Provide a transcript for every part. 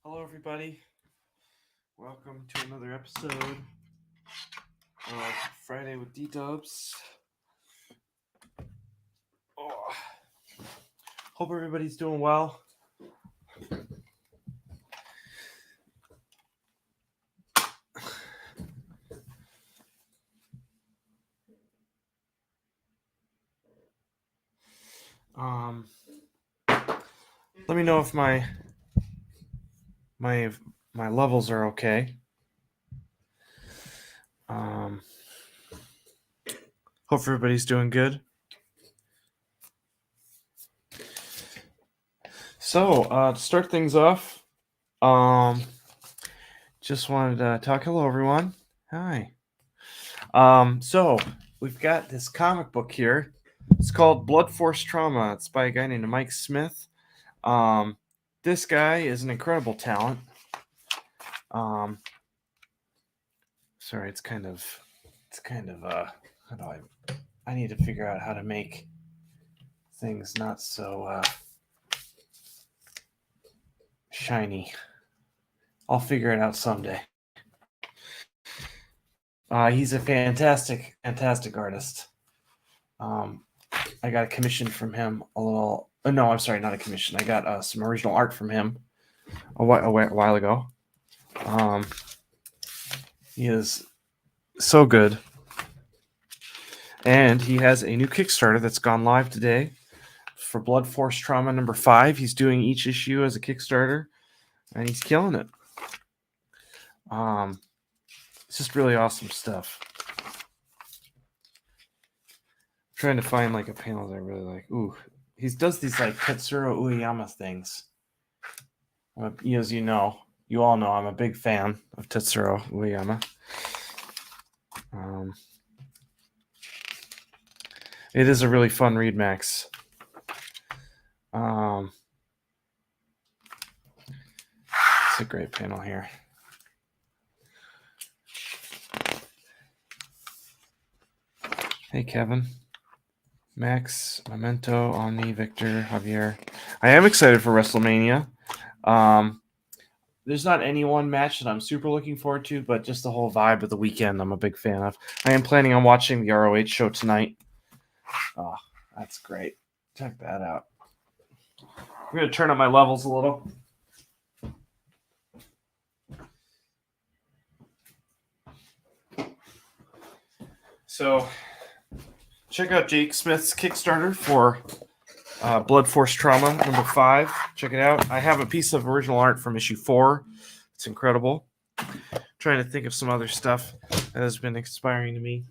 Hello, everybody. Welcome to another episode of Friday with DDubs. Oh, hope everybody's doing well. Let me know if my levels are okay. Hope everybody's doing good. So, to start things off, just wanted to talk. Hello, everyone. Hi. So we've got this comic book here. It's called Blood Force Trauma. It's by a guy named Mike Smith. This guy is an incredible talent. Sorry, it's kind of how do I need to figure out how to make things not so shiny. I'll figure it out someday. He's a fantastic artist. I got a commission from him no, I'm sorry, not a commission. I got some original art from him a while ago. He is so good. And he has a new Kickstarter that's gone live today for Blood Force Trauma number 5. He's doing each issue as a Kickstarter, and he's killing it. It's just really awesome stuff. I'm trying to find like a panel that I really like. Ooh, he does these like Tetsuro Ueyama things. As you all know, I'm a big fan of Tetsuro Ueyama. It is a really fun read, Max. It's a great panel here. Hey, Kevin. Max, Memento, Omni, Victor, Javier. I am excited for WrestleMania. There's not any one match that I'm super looking forward to, but just the whole vibe of the weekend I'm a big fan of. I am planning on watching the ROH show tonight. Oh, that's great. Check that out. I'm going to turn up my levels a little. So, check out Jake Smith's Kickstarter for Blood Force Trauma number 5. Check it out. I have a piece of original art from issue 4. It's incredible. I'm trying to think of some other stuff that has been inspiring to me.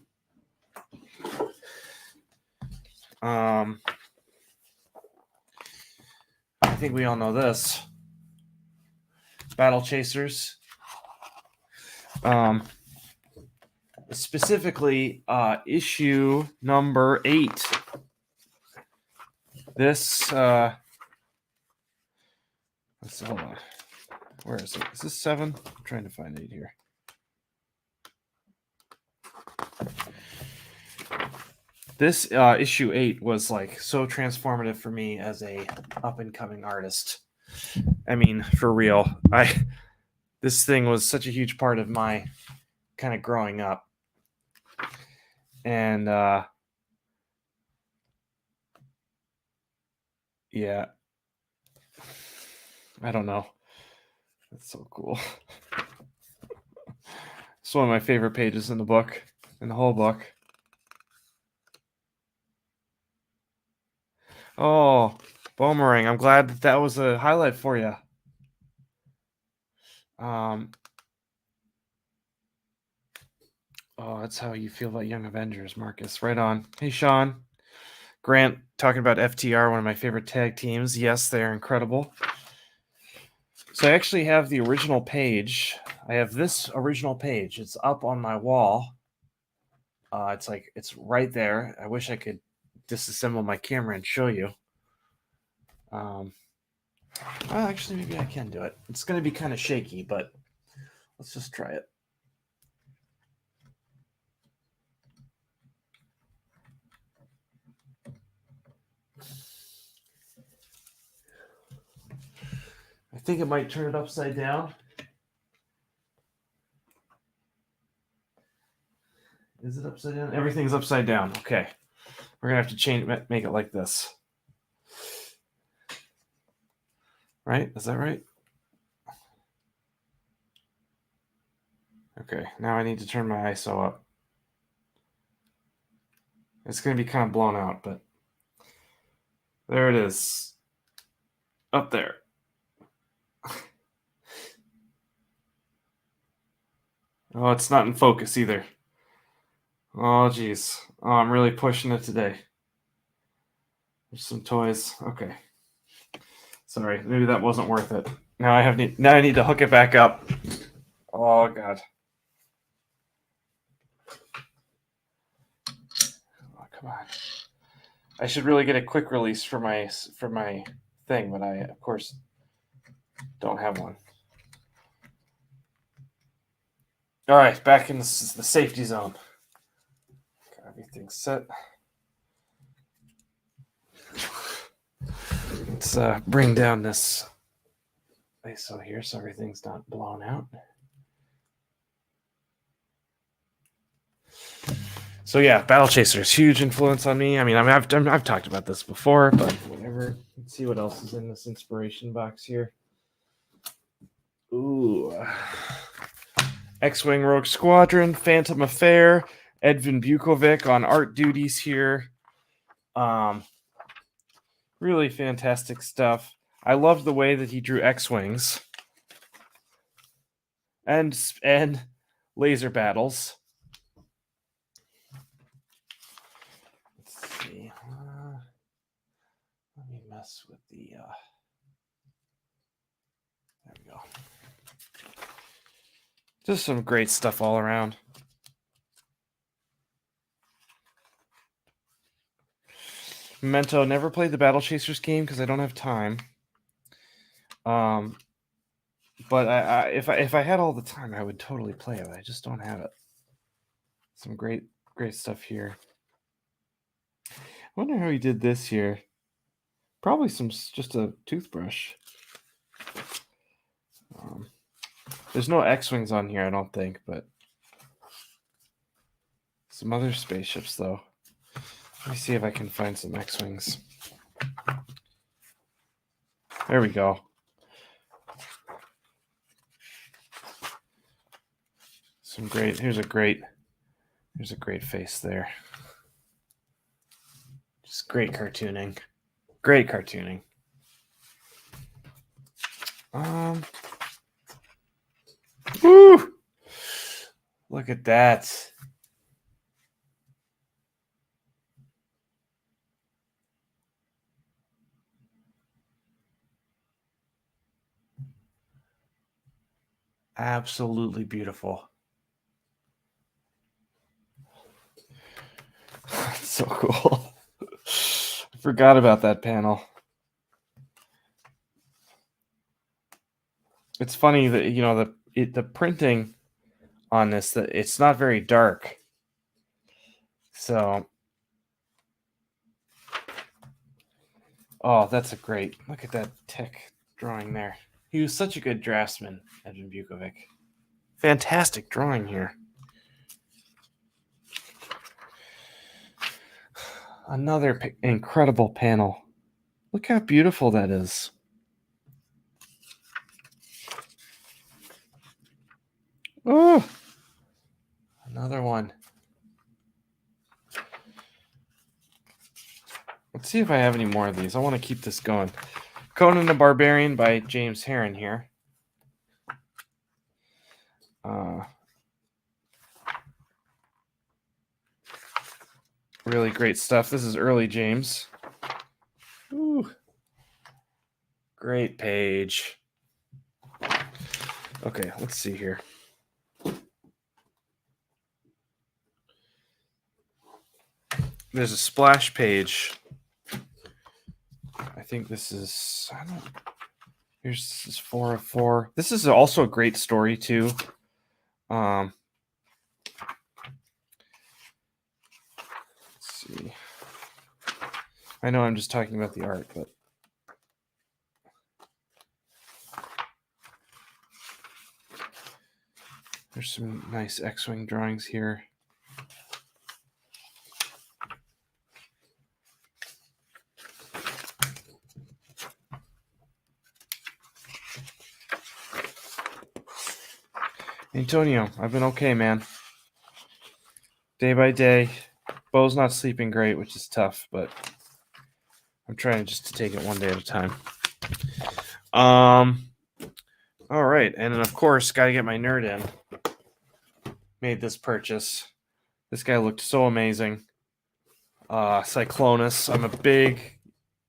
I think we all know this. Battle Chasers. Specifically, issue number 8. This, let's hold on. Where is it? Is this 7? I'm trying to find 8 here. This issue 8 was like so transformative for me as a up and coming artist. I mean, for real. This thing was such a huge part of my kind of growing up. And yeah. I don't know. That's so cool. It's one of my favorite pages in the book, in the whole book. Oh, Boomerang. I'm glad that was a highlight for you. Oh, that's how you feel about Young Avengers, Marcus. Right on. Hey, Sean. Grant, talking about FTR, one of my favorite tag teams. Yes, they're incredible. So I actually have the original page. I have this original page. It's up on my wall. It's right there. I wish I could disassemble my camera and show you. Well, actually, maybe I can do it. It's going to be kind of shaky, but let's just try it. I think it might turn it upside down. Is it upside down? Everything's upside down. Okay. We're going to have to make it like this. Right? Is that right? Okay. Now I need to turn my ISO up. It's going to be kind of blown out, but there it is. Up there. Oh, it's not in focus either. Oh, geez. Oh, I'm really pushing it today. There's some toys. Okay. Sorry, maybe that wasn't worth it. Now I need to hook it back up. Oh God. Oh, come on. I should really get a quick release for my thing, but I of course don't have one. All right, back in the safety zone. Got everything set. Let's bring down this ISO here so everything's not blown out. So yeah, Battle Chasers, huge influence on me. I mean, I've talked about this before, but whatever. Let's see what else is in this inspiration box here. Ooh, X-Wing Rogue Squadron, Phantom Affair, Edvin Bukovic on art duties here. Really fantastic stuff. I love the way that he drew X-Wings and laser battles. Let's see. Let me mess with the. There we go. Just some great stuff all around. Memento, never played the Battle Chasers game because I don't have time. But if I had all the time, I would totally play it. I just don't have it. Some great stuff here. I wonder how he did this here. Probably just a toothbrush. There's no X-Wings on here, I don't think, but some other spaceships though. Let me see if I can find some X-Wings. There we go. Here's a great face there. Just great cartooning. Great cartooning. Woo! Look at that. Absolutely beautiful. So cool. I forgot about that panel. It's funny that the printing on this, that it's not very dark. So, oh, that's a great. Look at that tech drawing there. He was such a good draftsman, Edvin Bukovic. Fantastic drawing here. Another incredible panel. Look how beautiful that is. Oh, another one. Let's see if I have any more of these. I want to keep this going. Conan the Barbarian by James Herron here. Really great stuff. This is early James. Ooh. Great page. Okay, let's see here. There's a splash page. I think this is, this is 4 of 4. This is also a great story too. Let's see. I know I'm just talking about the art, but There's some nice X-Wing drawings here. Antonio, I've been okay, man. Day by day. Bo's not sleeping great, which is tough, but I'm trying just to take it one day at a time. All right, and then of course, got to get my nerd in. Made this purchase. This guy looked so amazing. Cyclonus.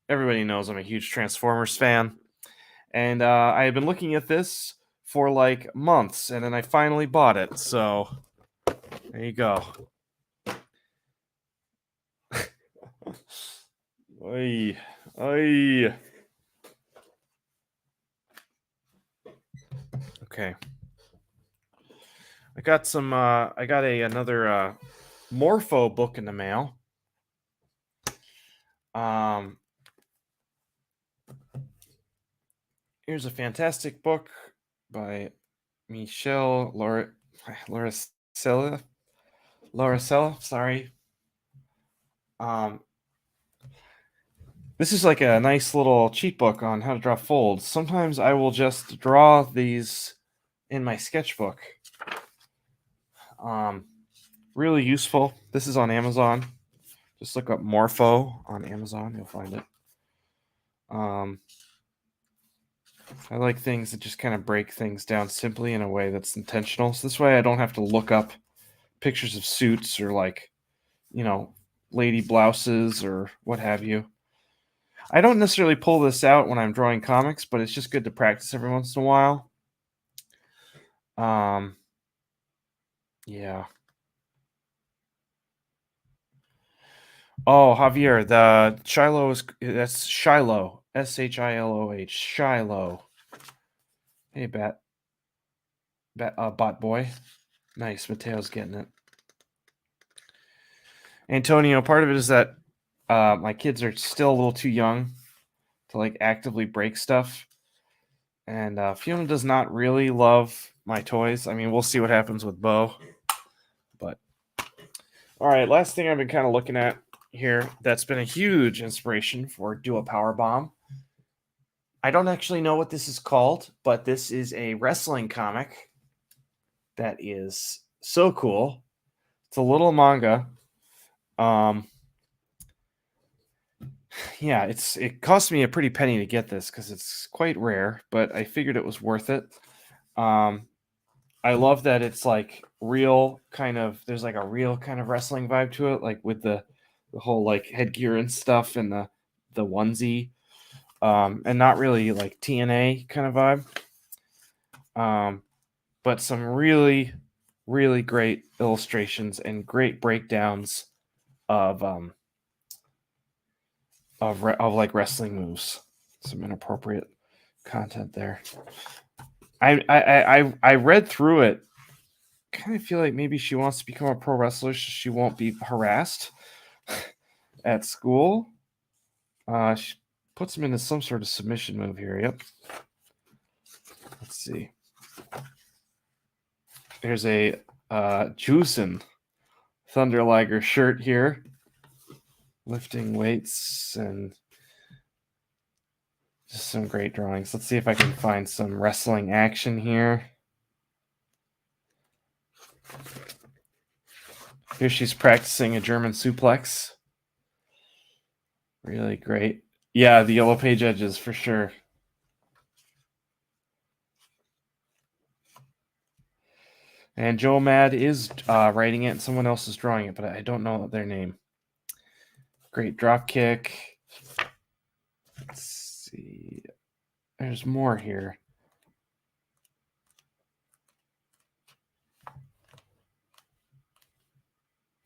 Everybody knows I'm a huge Transformers fan. And I had been looking at this for like months, and then I finally bought it. So there you go. Oy, oy. Okay. I got another Morpho book in the mail. Here's a fantastic book by Michelle Lauricella. Sorry. This is like a nice little cheat book on how to draw folds. Sometimes I will just draw these in my sketchbook. Really useful. This is on Amazon. Just look up Morpho on Amazon. You'll find it. I like things that just kind of break things down simply in a way that's intentional. So this way I don't have to look up pictures of suits or like, lady blouses or what have you. I don't necessarily pull this out when I'm drawing comics, but it's just good to practice every once in a while. Yeah. Oh, Javier, the Shiloh that's Shiloh. Shiloh. Shiloh. Hey, bot boy. Nice, Mateo's getting it. Antonio, part of it is that my kids are still a little too young to like actively break stuff. And Fiona does not really love my toys. I mean, we'll see what happens with Bo. But all right, last thing I've been kind of looking at here that's been a huge inspiration for Do a Power Bomb. I don't actually know what this is called, but this is a wrestling comic that is so cool. It's a little manga. Yeah, it cost me a pretty penny to get this because it's quite rare, but I figured it was worth it. I love that it's like real kind of, there's like a real kind of wrestling vibe to it, like with the whole like headgear and stuff and the onesie, and not really like TNA kind of vibe. But some really, really great illustrations and great breakdowns of like wrestling moves. Some inappropriate content there. I read through it. Kind of feel like maybe she wants to become a pro wrestler so she won't be harassed at school. She puts him into some sort of submission move here. Yep. Let's see. There's a Juicin' Thunderliger shirt here. Lifting weights and just some great drawings. Let's see if I can find some wrestling action here. Here she's practicing a German suplex. Really great. Yeah, the yellow page edges for sure. And Joe Mad is writing it and someone else is drawing it, but I don't know their name. Great drop kick. Let's see. There's more here.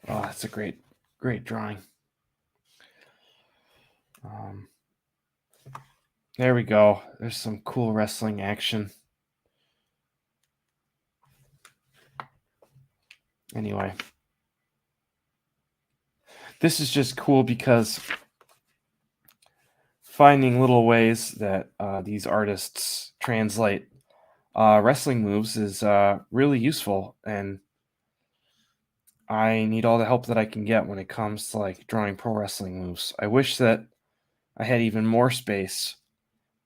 Oh, that's a great drawing. There we go. There's some cool wrestling action. Anyway, this is just cool because finding little ways that these artists translate wrestling moves is really useful, and I need all the help that I can get when it comes to like drawing pro wrestling moves. I wish that I had even more space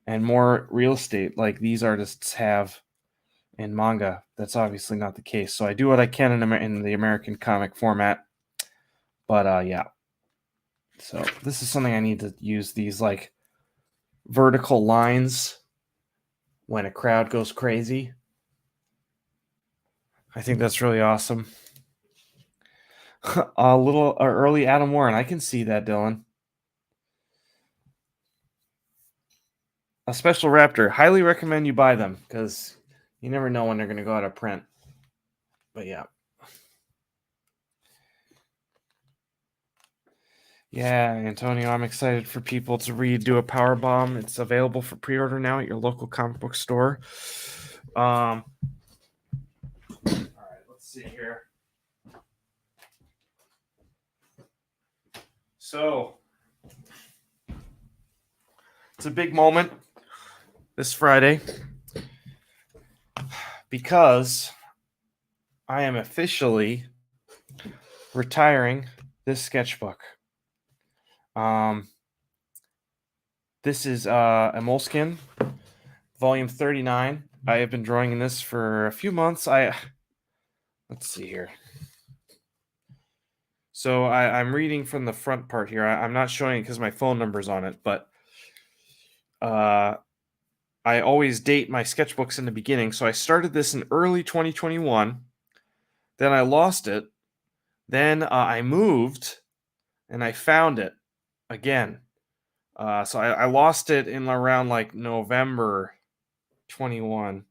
and more real estate like these artists have in manga. That's obviously not the case. So I do what I can in the American comic format. But yeah. So this is something I need to use, these like vertical lines when a crowd goes crazy. I think that's really awesome. A little early Adam Warren. I can see that, Dylan. A special Raptor. Highly recommend you buy them because you never know when they're going to go out of print. But yeah. Yeah, Antonio, I'm excited for people to read Do a Power Bomb. It's available for pre-order now at your local comic book store. All right, let's see here. So, it's a big moment this Friday because I am officially retiring this sketchbook. This is a Moleskine, volume 39. I have been drawing in this for a few months. Let's see here. So I'm reading from the front part here. I'm not showing it because my phone number's on it, but I always date my sketchbooks in the beginning. So I started this in early 2021. Then I lost it. Then I moved and I found it again. So I lost it in around like November 21.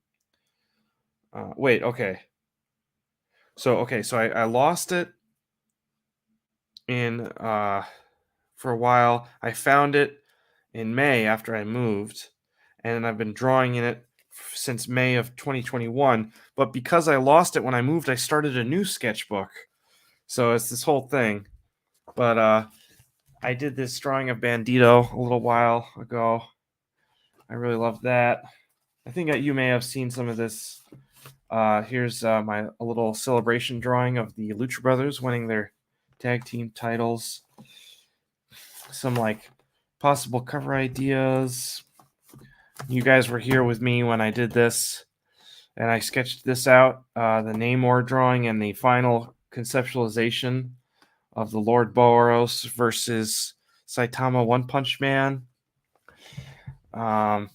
Wait, okay. So I lost it in for a while. I found it in May after I moved, and I've been drawing in it since May of 2021. But because I lost it when I moved, I started a new sketchbook. So it's this whole thing. But I did this drawing of Bandito a little while ago. I really love that. I think you may have seen some of this. Here's a little celebration drawing of the Lucha Brothers winning their tag team titles. Some like possible cover ideas. You guys were here with me when I did this, and I sketched this out. The Namor drawing and the final conceptualization of the Lord Boros versus Saitama One Punch Man. Let's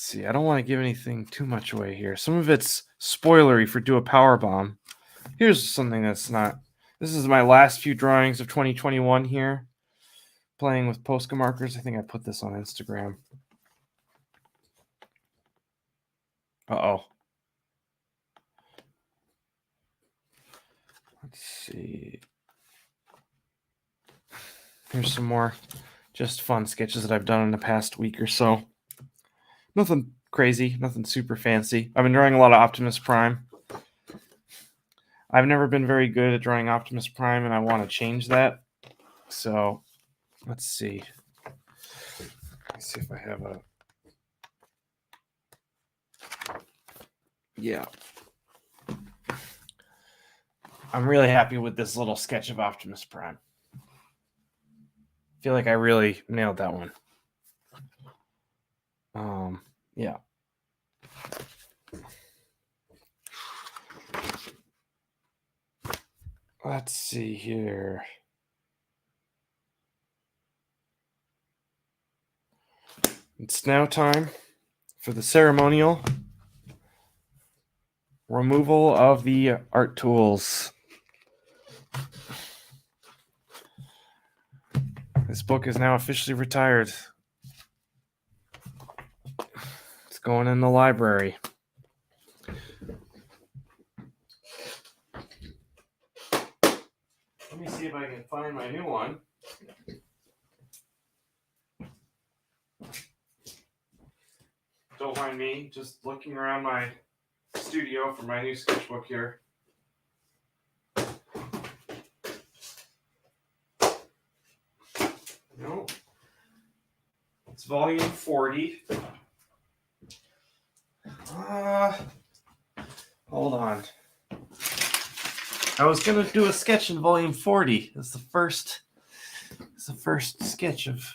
see. I don't want to give anything too much away here. Some of it's spoilery for Do a Power Bomb. Here's something that's not. This is my last few drawings of 2021 here. Playing with Posca markers. I think I put this on Instagram. Uh-oh. Let's see. Here's some more just fun sketches that I've done in the past week or so. Nothing crazy, nothing super fancy. I've been drawing a lot of Optimus Prime. I've never been very good at drawing Optimus Prime, and I want to change that. So, let's see. Let's see if I have a... Yeah. I'm really happy with this little sketch of Optimus Prime. I feel like I really nailed that one. Yeah. Let's see here. It's now time for the ceremonial removal of the art tools. This book is now officially retired. It's going in the library. Let me see if I can find my new one. Don't mind me, just looking around my studio for my new sketchbook here. No. It's volume 40. Hold on. I was gonna do a sketch in volume 40. It's the first sketch of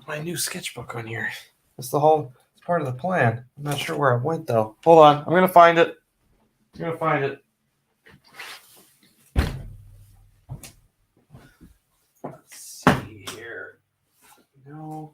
my new sketchbook on here. It's part of the plan. I'm not sure where it went though. Hold on, I'm gonna find it. Let's see here. No.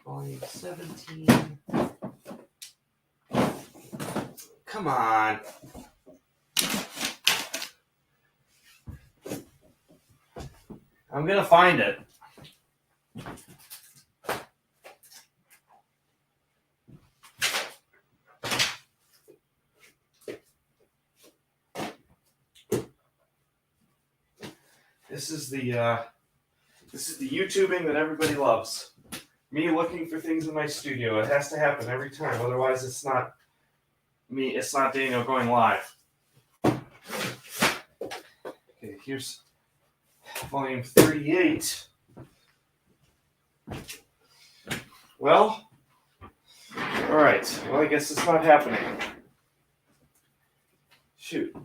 Volume 17. Come on. I'm gonna find it. This is the YouTubing that everybody loves. Me looking for things in my studio. It has to happen every time, otherwise it's not me. It's not Daniel going live. Okay, here's volume 38. Well, all right. Well, I guess it's not happening. Shoot.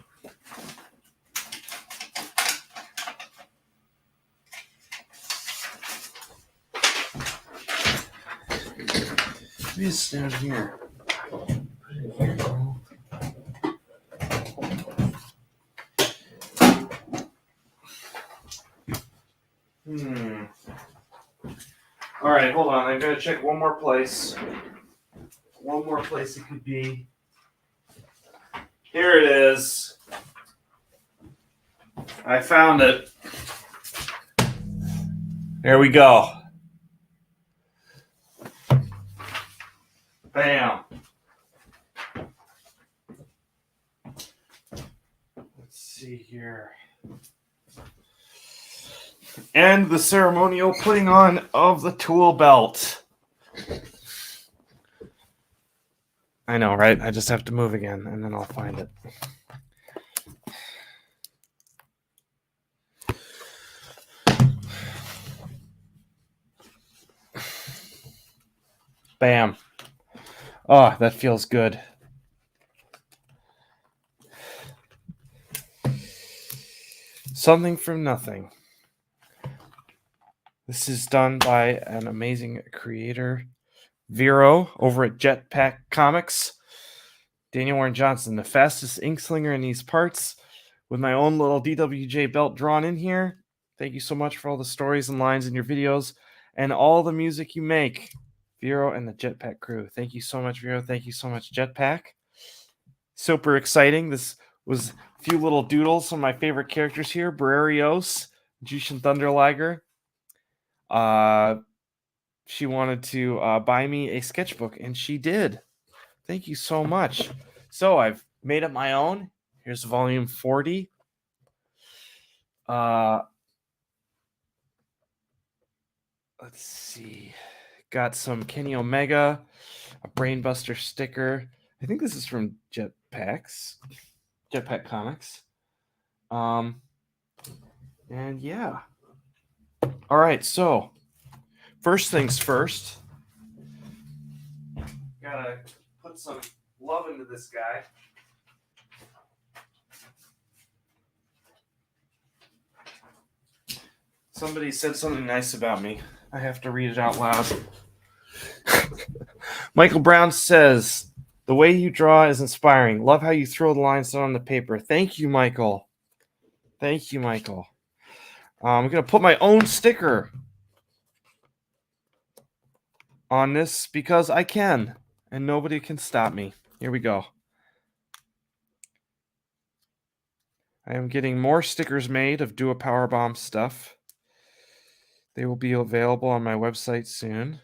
Maybe it's down here. Put it here. All right, hold on. I'm gonna check one more place. One more place it could be. Here it is. I found it. There we go. Bam. Let's see here. And the ceremonial putting on of the tool belt. I know, right? I just have to move again, and then I'll find it. Bam. Oh, that feels good. Something from nothing. This is done by an amazing creator, Vero, over at Jetpack Comics. Daniel Warren Johnson, the fastest ink slinger in these parts, with my own little DWJ belt drawn in here. Thank you so much for all the stories and lines in your videos and all the music you make. Vero and the Jetpack crew. Thank you so much, Vero. Thank you so much, Jetpack. Super exciting. This was a few little doodles. Some of my favorite characters here. Bararios, Jushin Thunderliger. She wanted to buy me a sketchbook, and she did. Thank you so much. So I've made it my own. Here's volume 40. Let's see. Got some Kenny Omega, a Brainbuster sticker. I think this is from Jetpack Comics. And yeah. All right, so first things first. Gotta put some love into this guy. Somebody said something nice about me. I have to read it out loud. Michael Brown says, "The way you draw is inspiring. Love how you throw the lines down on the paper." Thank you, Michael. Thank you, Michael. I'm going to put my own sticker on this because I can, and nobody can stop me. Here we go. I am getting more stickers made of Do a Powerbomb stuff. They will be available on my website soon.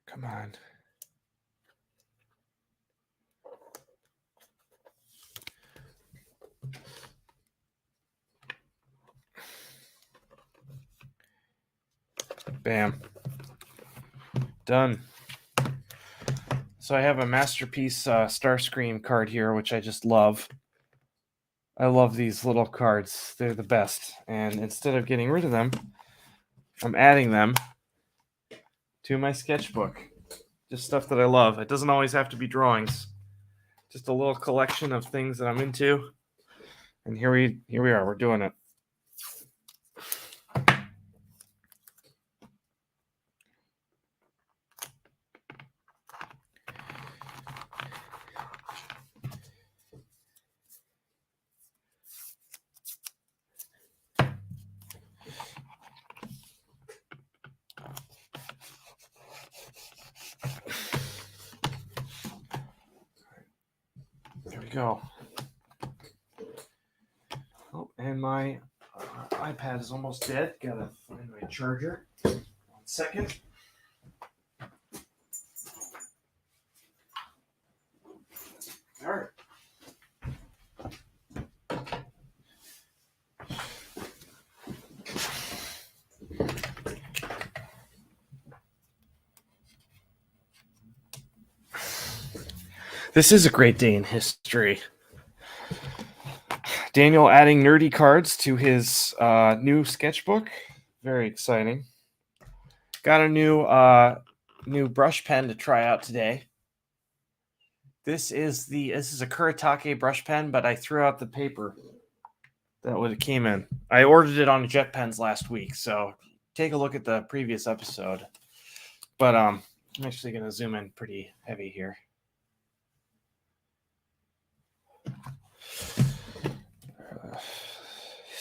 Come on. Bam. Done. So I have a Masterpiece Starscream card here, which I just love. I love these little cards. They're the best. And instead of getting rid of them, I'm adding them to my sketchbook. Just stuff that I love. It doesn't always have to be drawings. Just a little collection of things that I'm into. And here we are. We're doing it. There we go. Oh, and my iPad is almost dead. Gotta find my charger. 1 second. All right. This is a great day in history. Daniel adding nerdy cards to his new sketchbook. Very exciting. Got a new brush pen to try out today. This is a Kuretake brush pen, but I threw out the paper that what it came in. I ordered it on JetPens last week, so take a look at the previous episode. But I'm actually going to zoom in pretty heavy here.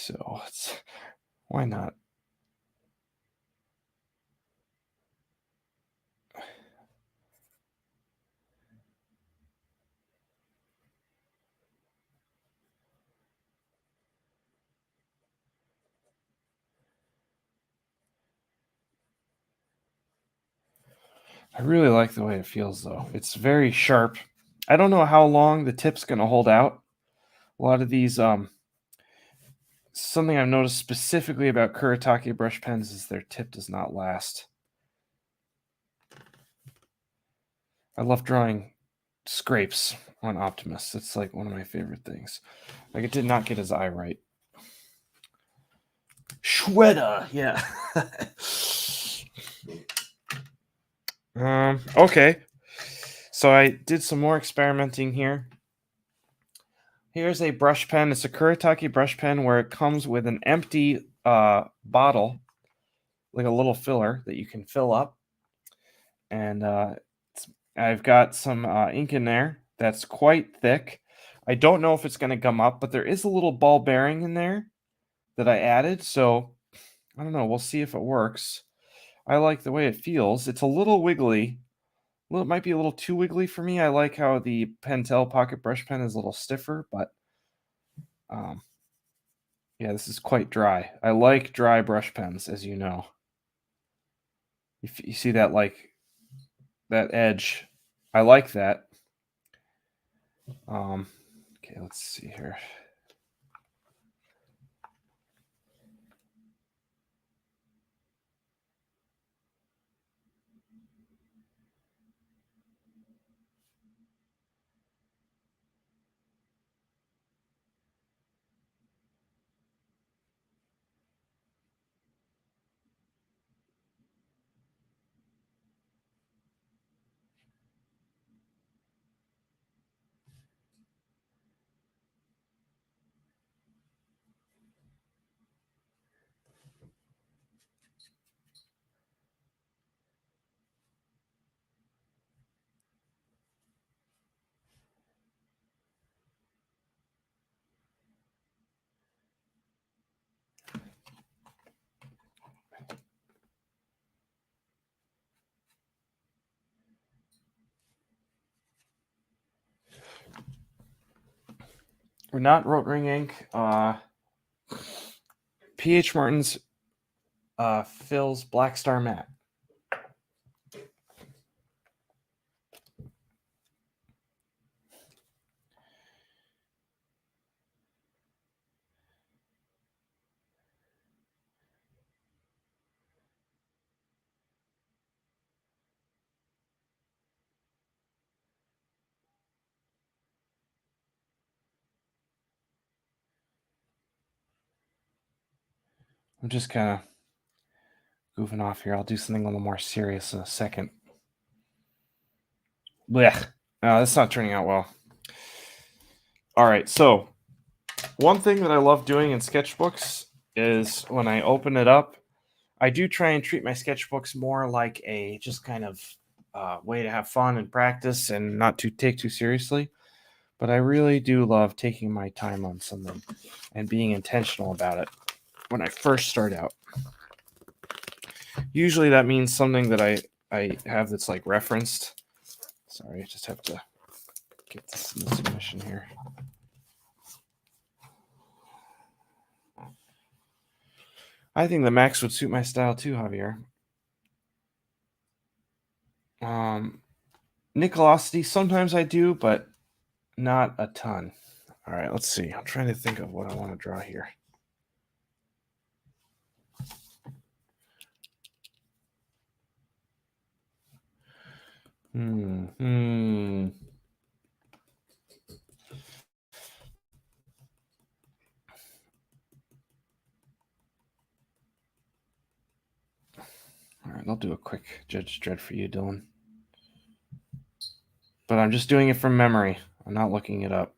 So why not? I really like the way it feels, though. It's very sharp. I don't know how long the tip's going to hold out. A lot of these, something I've noticed specifically about Kuretake brush pens is their tip does not last. I love drawing scrapes on Optimus. It's like one of my favorite things. Like, it did not get his eye right. Shweta, yeah. Okay. So I did some more experimenting here. Here's a brush pen. It's a Kuretake brush pen where it comes with an empty bottle, like a little filler that you can fill up. And I've got some ink in there that's quite thick. I don't know if it's going to gum up, but there is a little ball bearing in there that I added. So I don't know. We'll see if it works. I like the way it feels. It's a little wiggly. Well, it might be a little too wiggly for me. I like how the Pentel Pocket Brush Pen is a little stiffer, but yeah, this is quite dry. I like dry brush pens, as you know. You see that, like, that edge. I like that. Okay, let's see here. We're not Rotring ink. PH Martin's Phil's Black Star Matte. I'm just kind of goofing off here. I'll do something a little more serious in a second. Blech. No, that's not turning out well. All right, so one thing that I love doing in sketchbooks is when I open it up, I do try and treat my sketchbooks more like a just kind of way to have fun and practice and not to take too seriously. But I really do love taking my time on something and being intentional about it when I first start out. Usually that means something that I have that's like referenced. Sorry, I just have to get this in the submission here. I think the Max would suit my style too, Javier. Nicolosity, sometimes I do, but not a ton. All right, let's see. I'm trying to think of what I want to draw here. All right, I'll do a quick Judge Dredd for you, Dylan. But I'm just doing it from memory. I'm not looking it up.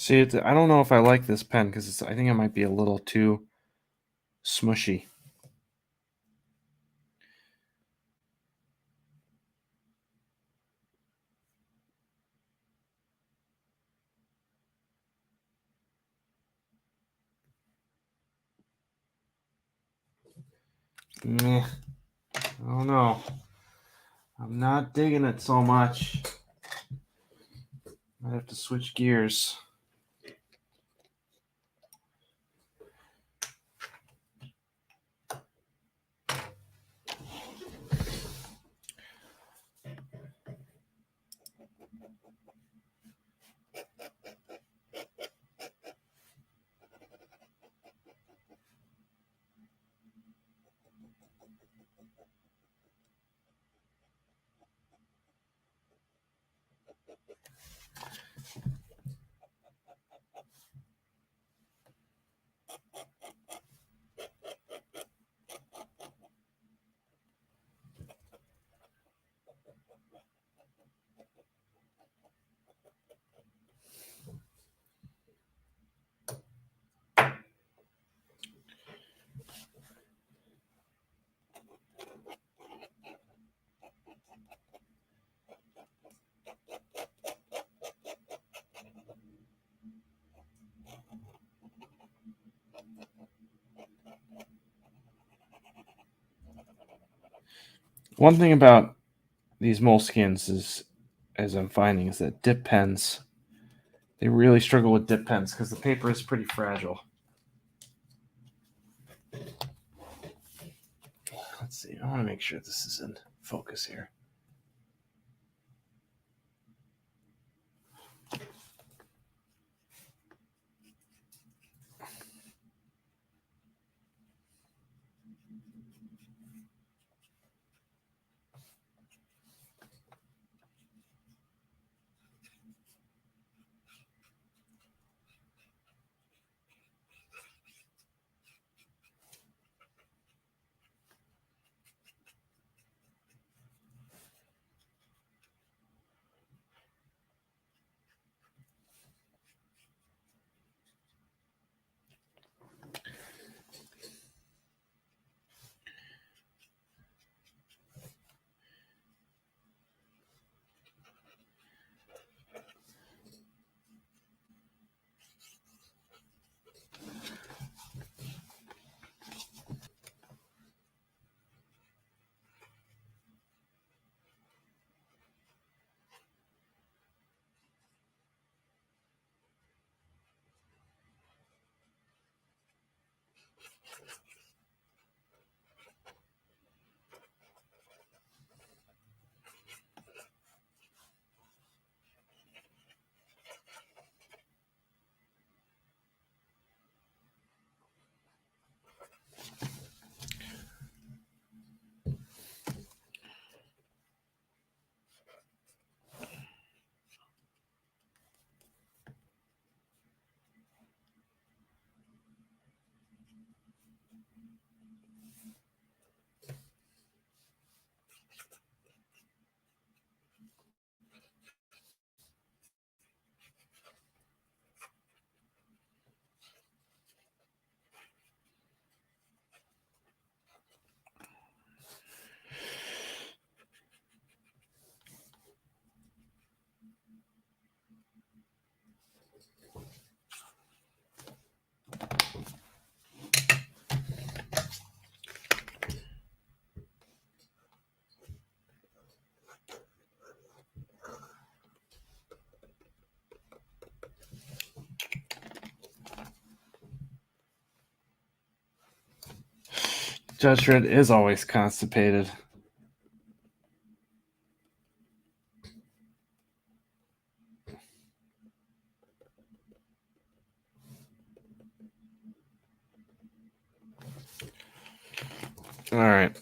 See, I don't know if I like this pen because I think it might be a little too smushy. Meh. I don't know. I'm not digging it so much. Might have to switch gears. One thing about these moleskins is, as I'm finding, is that dip pens, they really struggle with dip pens because the paper is pretty fragile. Let's see. I want to make sure this is in focus here. Judge Dredd is always constipated. All right.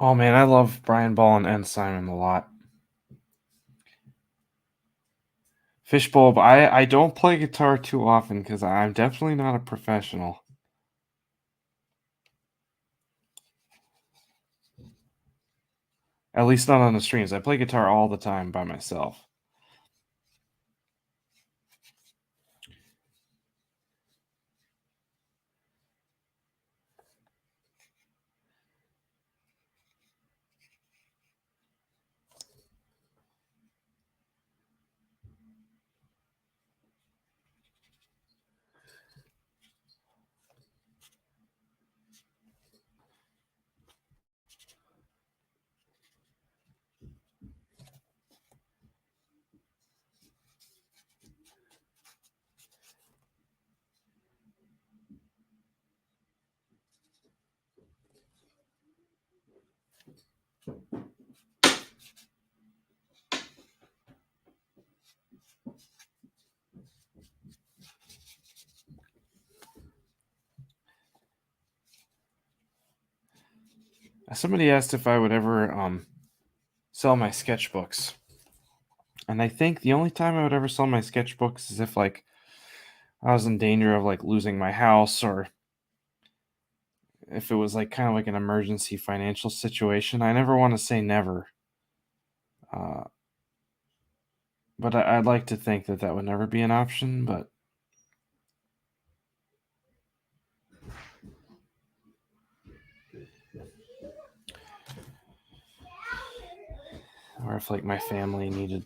Oh man, I love Brian Ball and Simon a lot. Fishbowl, but I don't play guitar too often because I'm definitely not a professional. At least not on the streams. I play guitar all the time by myself. Somebody asked if I would ever sell my sketchbooks. And I think the only time I would ever sell my sketchbooks is if like I was in danger of like losing my house, or if it was like kind of like an emergency financial situation. I never want to say never, uh, but I'd like to think that that would never be an option. But or if like my family needed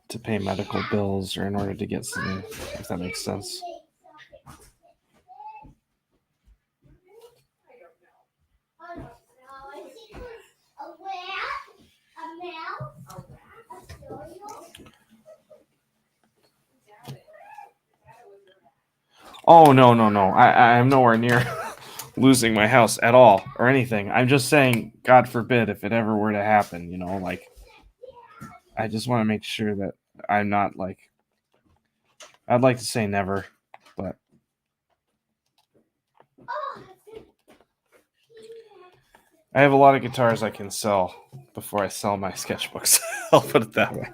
to pay medical bills or in order to get something, if that makes sense. Oh no, no, no! I'm nowhere near losing my house at all or anything. I'm just saying, God forbid, if it ever were to happen, like I just want to make sure that I'm not like. I'd like to say never, but I have a lot of guitars I can sell before I sell my sketchbooks. I'll put it that way.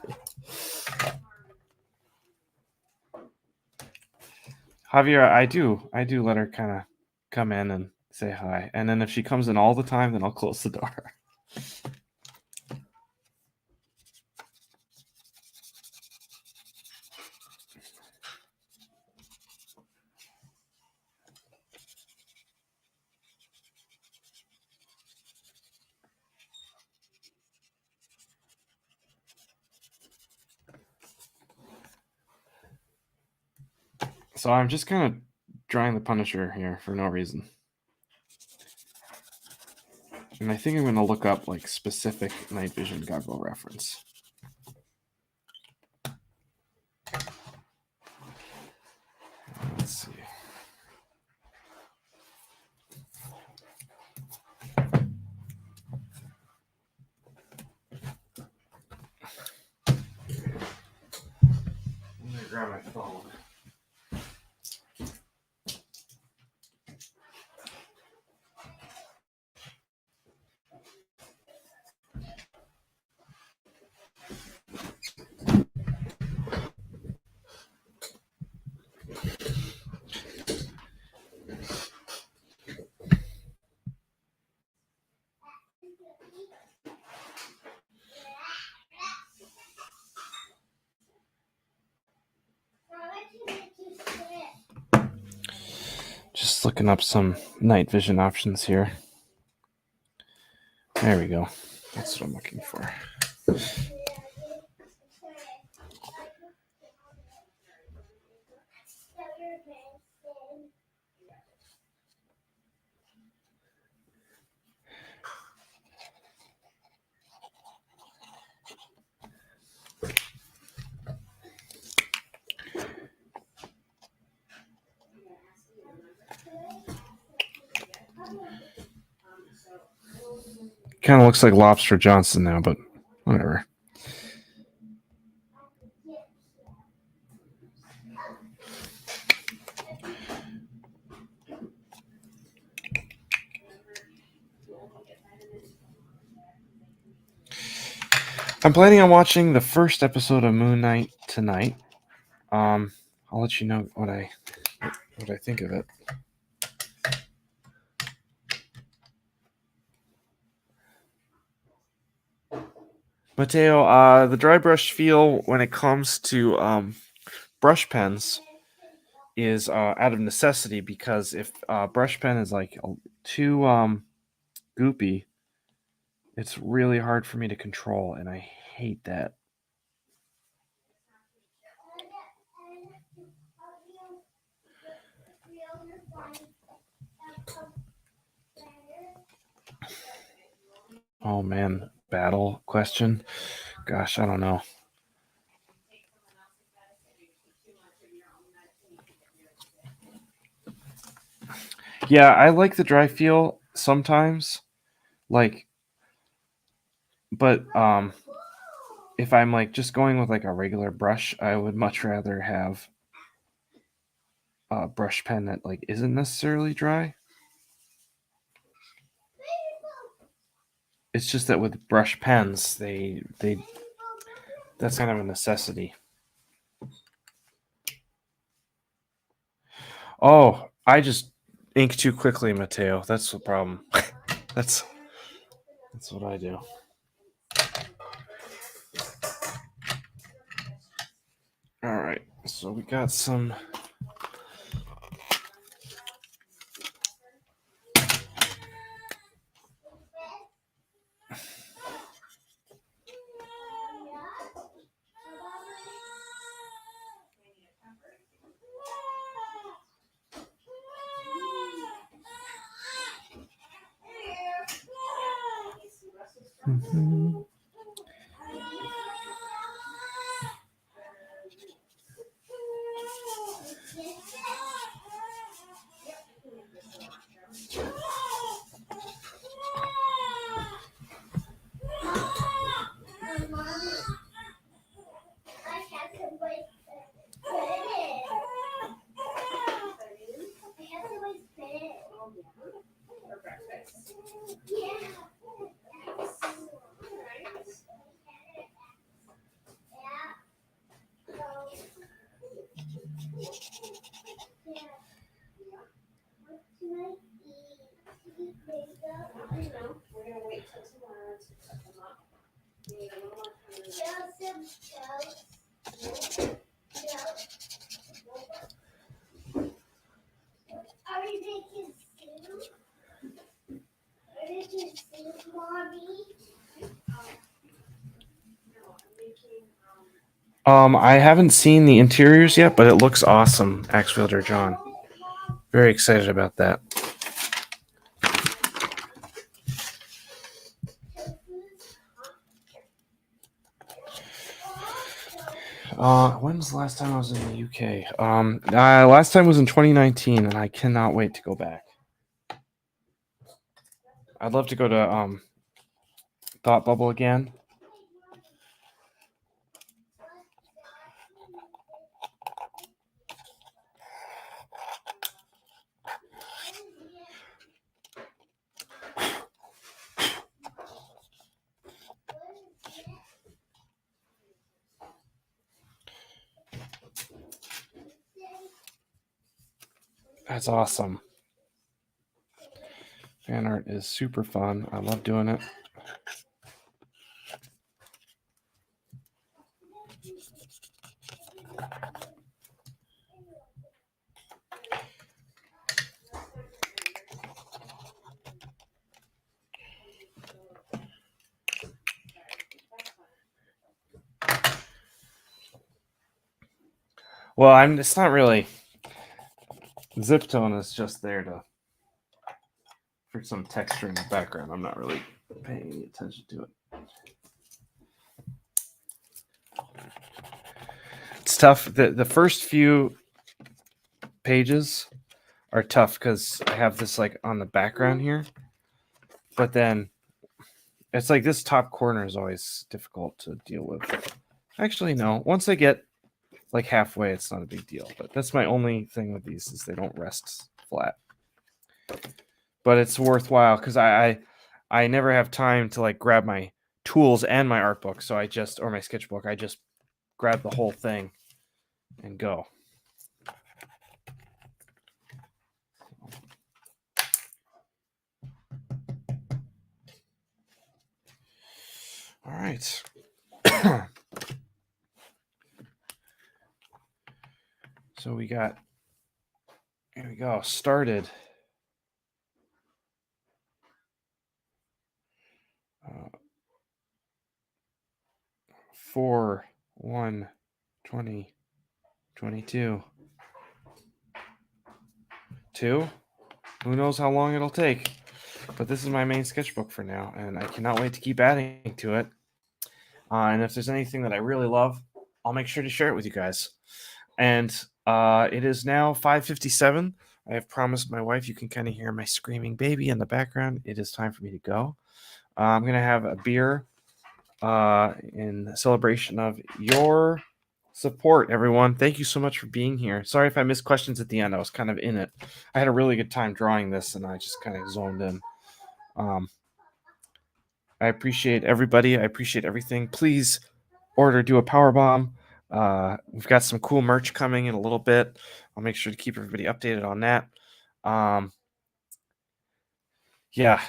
Javier, I do let her kind of come in and say hi, and then if she comes in all the time, then I'll close the door. So I'm just kind of drawing the Punisher here for no reason. And I think I'm going to look up like specific night vision goggle reference. Let's see. Let me grab my phone. Just looking up some night vision options here. There we go. That's what I'm looking for. Kind of looks like Lobster Johnson now, but whatever. I'm planning on watching the first episode of Moon Knight tonight. I'll let you know what I think of it. Mateo, the dry brush feel when it comes to brush pens is out of necessity, because if brush pen is like too goopy, it's really hard for me to control, and I hate that. Oh man, battle question. Gosh, I don't know. Yeah, I like the dry feel sometimes. Like, but if I'm like just going with like a regular brush, I would much rather have a brush pen that like isn't necessarily dry. It's just that with brush pens, they that's kind of a necessity. Oh, I just ink too quickly, Mateo. That's the problem. That's what I do. All right, so we got some. Mhm. I haven't seen the interiors yet, but it looks awesome, Axfielder John. Very excited about that. When's the last time I was in the UK? Last time was in 2019, and I cannot wait to go back. I'd love to go to Thought Bubble again. That's awesome. Fan art is super fun. I love doing it. Well, it's not really. Zip tone is just there for some texture in the background. I'm not really paying any attention to it. It's tough. The first few pages are tough because I have this like on the background here, but then it's like this top corner is always difficult to deal with. Actually, no. Once I get like halfway, it's not a big deal. But that's my only thing with these is they don't rest flat. But it's worthwhile because I never have time to like grab my tools and my art book, so or my sketchbook, I just grab the whole thing and go. All right. So here we go, started. 4/1/2022. 2. Who knows how long it'll take? But this is my main sketchbook for now, and I cannot wait to keep adding to it. And if there's anything that I really love, I'll make sure to share it with you guys. And it is now 5:57. I have promised my wife, you can kind of hear my screaming baby in the background. It is time for me to go. I'm going to have a beer in celebration of your support, everyone. Thank you so much for being here. Sorry if I missed questions at the end. I was kind of in it. I had a really good time drawing this, and I just kind of zoned in. I appreciate everybody. I appreciate everything. Please order Do a Power Bomb. We've got some cool merch coming in a little bit. I'll make sure to keep everybody updated on that. Yeah.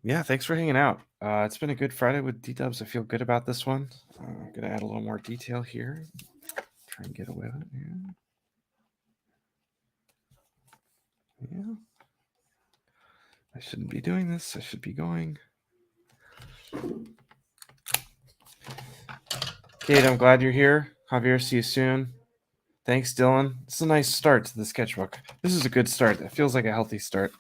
Yeah, thanks for hanging out. It's been a good Friday with DDubs. I feel good about this one. I'm going to add a little more detail here. Try and get away with it. Yeah. I shouldn't be doing this. I should be going. Kate, I'm glad you're here. Javier, see you soon. Thanks, Dylan. It's a nice start to the sketchbook. This is a good start. It feels like a healthy start.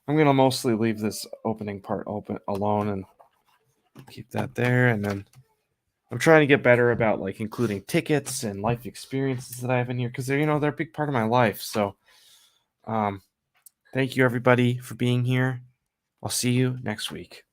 I'm going to mostly leave this opening part open alone and keep that there. And then I'm trying to get better about like including tickets and life experiences that I have in here because they're a big part of my life. So thank you everybody for being here. I'll see you next week.